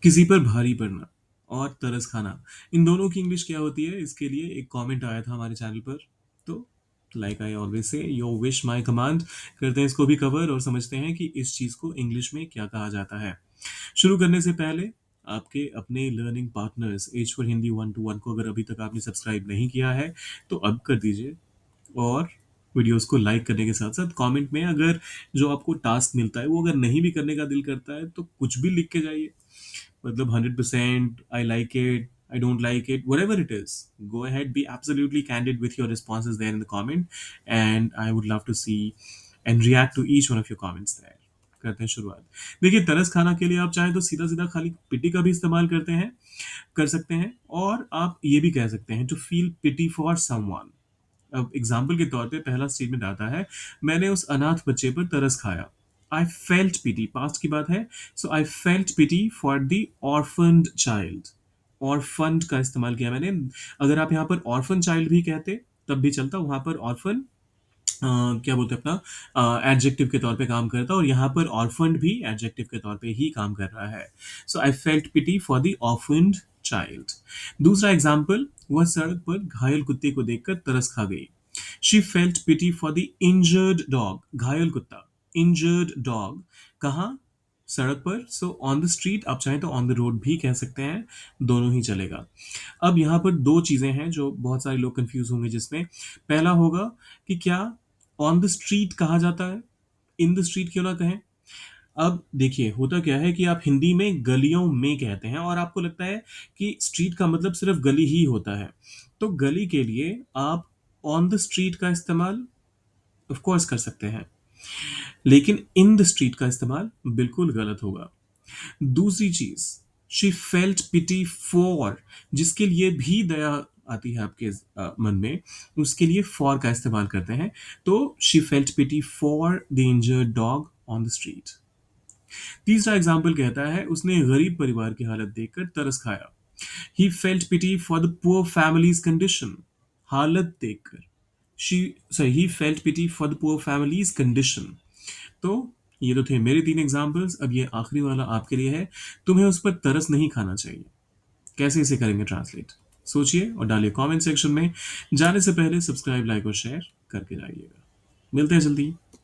किसी पर भारी पड़ना और तरस खाना, इन दोनों की इंग्लिश क्या होती है? इसके लिए एक कमेंट आया था हमारे चैनल पर। तो like I always say, your wish my command. करते हैं इसको भी कवर और समझते हैं कि इस चीज को इंग्लिश में क्या कहा जाता है। शुरू करने से पहले आपके अपने learning partners as for Hindi 1 to 1 को अगर अभी तक आपने सब्सक्राइब नहीं किया है तो अब कर दीजिए। और वीडियोस को लाइक करने के साथ साथ कमेंट में अगर जो आपको टास्क मिलता है वो अगर नहीं भी करने का दिल करता है तो कुछ भी लिख के जाइए। मतलब 100%, I like it, I don't like it, whatever it is. Go ahead, be absolutely candid with your responses there in the comment, and I would love to see and react to each one of your comments there. करते हैं शुरुआत। देखिए, तरस खाना के लिए आप चाहें तो सीधा सीधा खाली पिटी का भी इस्तेमाल कर सकते हैं, और आप ये भी कह सकते हैं to feel pity for someone. अब एग्जाम्पल के तौर पे पहला स्टेटमेंट आता है, मैंने उस अनाथ बच्चे पर तरस खाया। आई फेल्ट पिटी, पास्ट की बात है। So I felt pity for the orphaned child. Orphaned का इस्तेमाल किया मैंने। अगर आप यहाँ पर ऑर्फन चाइल्ड भी कहते तब भी चलता, वहां पर ऑर्फन क्या बोलते हैं अपना एडजेक्टिव के तौर पे काम करता, और यहाँ पर ऑर्फन्ड भी एडजेक्टिव के तौर पे ही काम कर रहा है। So I felt pity for the orphaned child. दूसरा एग्जाम्पल, वह सड़क पर घायल कुत्ते को देखकर तरस खा गई। She felt pity for the injured dog. घायल कुत्ता, इंजर्ड डॉग, कहाँ? सड़क पर। सो ऑन द स्ट्रीट, आप चाहें तो ऑन द रोड भी कह सकते हैं, दोनों ही चलेगा। अब यहाँ पर दो चीजें हैं जो बहुत सारे लोग कंफ्यूज होंगे, जिसमें पहला होगा कि क्या ऑन द स्ट्रीट कहा जाता है, इन द स्ट्रीट क्यों ना कहें? अब देखिए, होता क्या है कि आप हिंदी में गलियों में कहते हैं और आपको लगता है कि स्ट्रीट का मतलब सिर्फ गली ही होता है। तो गली के लिए आप ऑन द स्ट्रीट का इस्तेमाल ऑफ कोर्स कर सकते हैं, लेकिन इन द स्ट्रीट का इस्तेमाल बिल्कुल गलत होगा। दूसरी चीज, शी फेल्ट पिटी फॉर, जिसके लिए भी दया आती है आपके मन में, उसके लिए फॉर का इस्तेमाल करते हैं। तो she felt pity for the injured dog on the street. तीसरा एग्जाम्पल कहता है, उसने गरीब परिवार की हालत देखकर तरस खाया। He felt pity for the poor family's condition. हालत देखकर, she sorry he felt pity for the poor family's condition. तो ये तो थे मेरे 3 एग्जाम्पल्स। अब ये आखिरी वाला आपके लिए है, तुम्हें उस पर तरस नहीं खाना चाहिए। कैसे इसे करेंगे ट्रांसलेट? सोचिए और डालिए कमेंट सेक्शन में। जाने से पहले सब्सक्राइब, लाइक और शेयर करके जाइएगा। मिलते हैं जल्दी।